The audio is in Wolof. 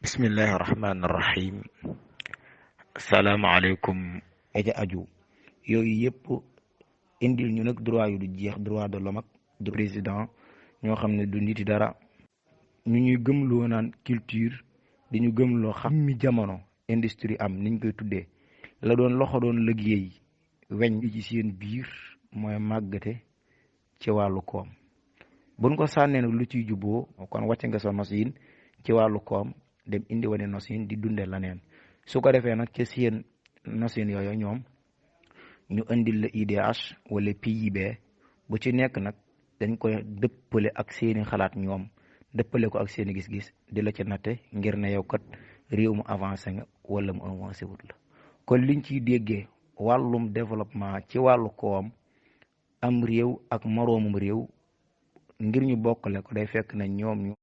bismillahi rahmaani rahim salaamaaleykum aja aju yooyu yëpp indil ñu nag droit yu du jeex droit de l'homme ak du président ñoo xam ne du niti dara ñu ñuy gëmloo naan culture di ñu gëmloo xam mi jamono industrie am niñ koy tuddee la doon loxo doon liggéey weñ bi ci seen biir mooy màggate ci wàllu koom buñ ko sànnee nag lu ciy jubboo kon wàcc nga sa nosin ci wàllu koom dem indi wane nosin di dunde laneen su ko defee nag ci seen nosin yooyu ñoom ñu indil la IDH wala PIB bu ci nekk nag dañ koy dëppale ak seeni xalaat ñoom dëppale ko ak seeni gis-gis di la ci natte ngir ne yow kat réew mu avancé nga wala mu avancé wut la kon liñ ciy déggee wàllum développement ci wàllu koom am réew ak moroomum réew ngir ñu bokkale ko day fekk na ñoom ñu